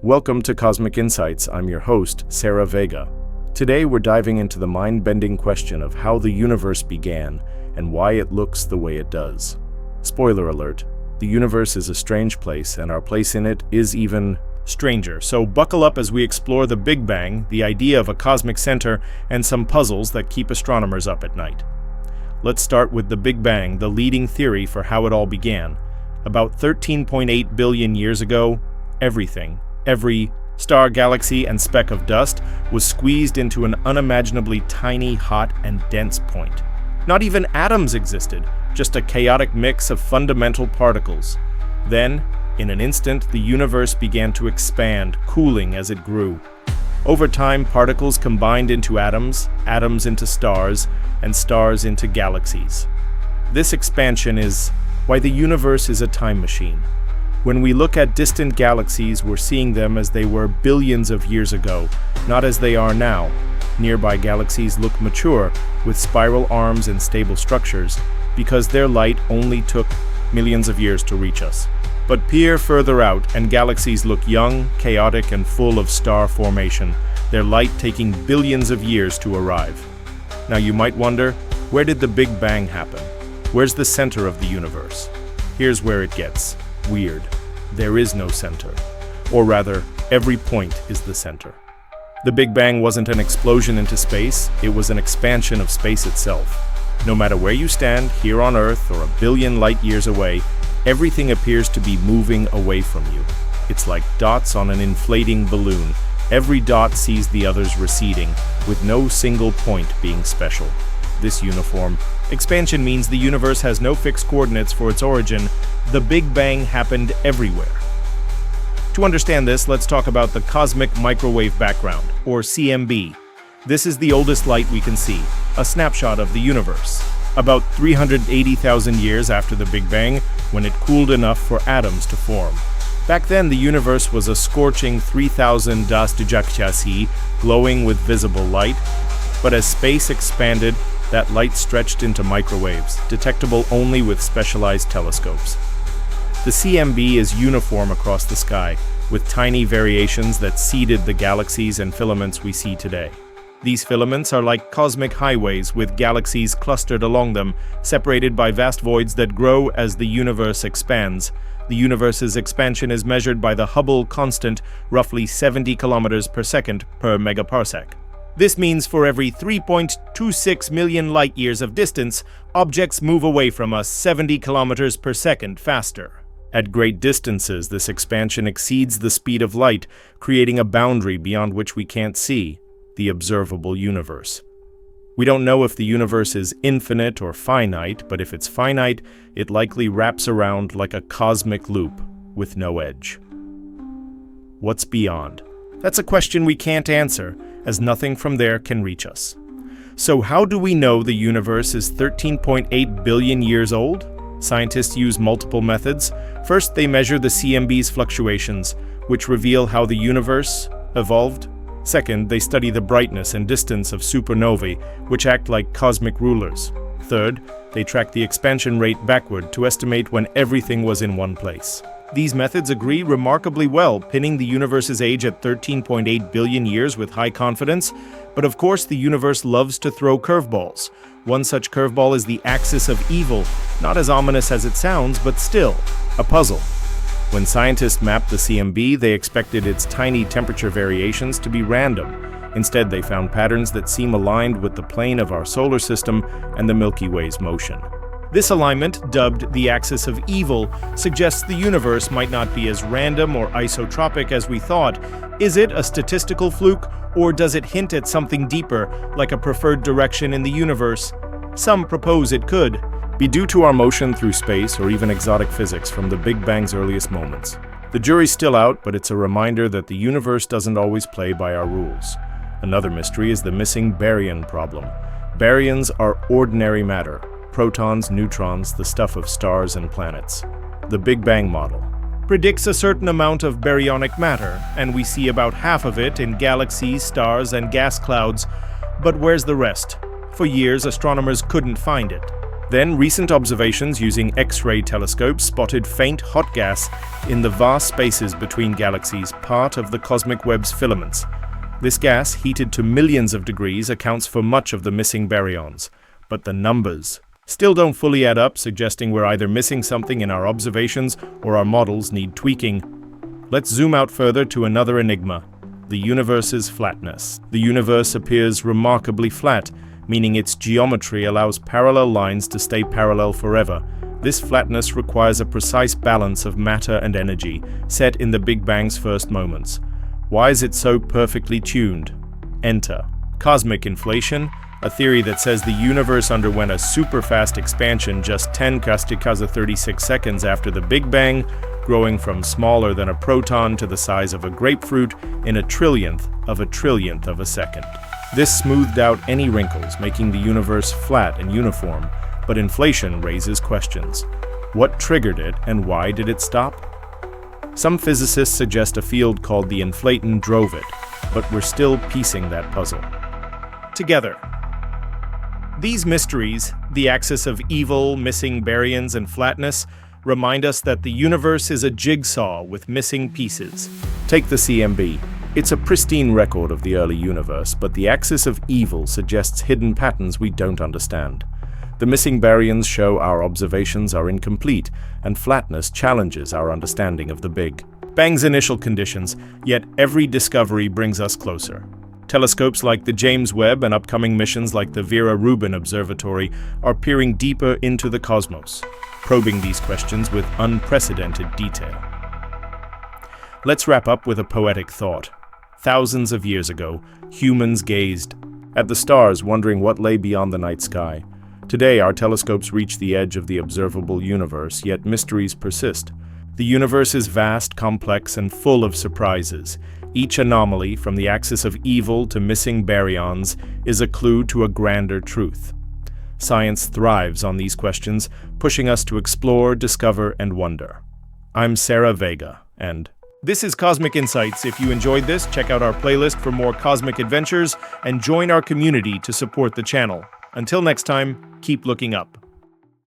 Welcome to Cosmic Insights. I'm your host, Sarah Vega. Today we're diving into the mind-bending question of how the universe began and why it looks the way it does. Spoiler alert, the universe is a strange place and our place in it is even stranger. So buckle up as we explore the Big Bang, the idea of a cosmic center, and some puzzles that keep astronomers up at night. Let's start with the Big Bang, the leading theory for how it all began. About 13.8 billion years ago, every star, galaxy, and speck of dust was squeezed into an unimaginably tiny, hot, and dense point. Not even atoms existed, just a chaotic mix of fundamental particles. Then, in an instant, the universe began to expand, cooling as it grew. Over time, particles combined into atoms, atoms into stars, and stars into galaxies. This expansion is why the universe is a time machine. When we look at distant galaxies, we're seeing them as they were billions of years ago, not as they are now. Nearby galaxies look mature, with spiral arms and stable structures, because their light only took millions of years to reach us. But peer further out, and galaxies look young, chaotic, and full of star formation, their light taking billions of years to arrive. Now you might wonder, where did the Big Bang happen? Where's the center of the universe? Here's where it gets weird. There is no center. Or rather, every point is the center. The Big Bang wasn't an explosion into space, it was an expansion of space itself. No matter where you stand, here on Earth or a billion light years away, everything appears to be moving away from you. It's like dots on an inflating balloon. Every dot sees the others receding, with no single point being special. This uniform expansion means the universe has no fixed coordinates for its origin. The Big Bang happened everywhere. To understand this, let's talk about the cosmic microwave background, or CMB. This is the oldest light we can see, a snapshot of the universe. About 380,000 years after the Big Bang, when it cooled enough for atoms to form. Back then, the universe was a scorching 3,000 dasdujakchasi, glowing with visible light. But as space expanded, that light stretched into microwaves, detectable only with specialized telescopes. The CMB is uniform across the sky, with tiny variations that seeded the galaxies and filaments we see today. These filaments are like cosmic highways with galaxies clustered along them, separated by vast voids that grow as the universe expands. The universe's expansion is measured by the Hubble constant, roughly 70 kilometers per second per megaparsec. This means for every 3.26 million light-years of distance, objects move away from us 70 kilometers per second faster. At great distances, this expansion exceeds the speed of light, creating a boundary beyond which we can't see, the observable universe. We don't know if the universe is infinite or finite, but if it's finite, it likely wraps around like a cosmic loop with no edge. What's beyond? That's a question we can't answer, as nothing from there can reach us. So how do we know the universe is 13.8 billion years old? Scientists use multiple methods. First, they measure the CMB's fluctuations, which reveal how the universe evolved. Second, they study the brightness and distance of supernovae, which act like cosmic rulers. Third, they track the expansion rate backward to estimate when everything was in one place. These methods agree remarkably well, pinning the universe's age at 13.8 billion years with high confidence. But of course, the universe loves to throw curveballs. One such curveball is the axis of evil, not as ominous as it sounds, but still, a puzzle. When scientists mapped the CMB, they expected its tiny temperature variations to be random. Instead, they found patterns that seem aligned with the plane of our solar system and the Milky Way's motion. This alignment, dubbed the axis of evil, suggests the universe might not be as random or isotropic as we thought. Is it a statistical fluke, or does it hint at something deeper, like a preferred direction in the universe? Some propose it could be due to our motion through space or even exotic physics from the Big Bang's earliest moments. The jury's still out, but it's a reminder that the universe doesn't always play by our rules. Another mystery is the missing baryon problem. Baryons are ordinary matter. Protons, neutrons, the stuff of stars and planets. The Big Bang model predicts a certain amount of baryonic matter, and we see about half of it in galaxies, stars, and gas clouds. But where's the rest? For years, astronomers couldn't find it. Then recent observations using X-ray telescopes spotted faint hot gas in the vast spaces between galaxies, part of the cosmic web's filaments. This gas, heated to millions of degrees, accounts for much of the missing baryons. But the numbers still don't fully add up, suggesting we're either missing something in our observations or our models need tweaking. Let's zoom out further to another enigma: the universe's flatness. The universe appears remarkably flat, meaning its geometry allows parallel lines to stay parallel forever. This flatness requires a precise balance of matter and energy, set in the Big Bang's first moments. Why is it so perfectly tuned? Enter cosmic inflation, a theory that says the universe underwent a super-fast expansion just 10 to 36 seconds after the Big Bang, growing from smaller than a proton to the size of a grapefruit in a trillionth of a second. This smoothed out any wrinkles, making the universe flat and uniform, but inflation raises questions. What triggered it, and why did it stop? Some physicists suggest a field called the inflaton drove it, but we're still piecing that puzzle together. These mysteries, the axis of evil, missing baryons, and flatness, remind us that the universe is a jigsaw with missing pieces. Take the CMB. It's a pristine record of the early universe, but the axis of evil suggests hidden patterns we don't understand. The missing baryons show our observations are incomplete, and flatness challenges our understanding of the Big Bang's initial conditions, yet every discovery brings us closer. Telescopes like the James Webb and upcoming missions like the Vera Rubin Observatory are peering deeper into the cosmos, probing these questions with unprecedented detail. Let's wrap up with a poetic thought. Thousands of years ago, humans gazed at the stars, wondering what lay beyond the night sky. Today, our telescopes reach the edge of the observable universe, yet mysteries persist. The universe is vast, complex, and full of surprises. Each anomaly, from the axis of evil to missing baryons, is a clue to a grander truth. Science thrives on these questions, pushing us to explore, discover, and wonder. I'm Sarah Vega, and this is Cosmic Insights. If you enjoyed this, check out our playlist for more cosmic adventures and join our community to support the channel. Until next time, keep looking up.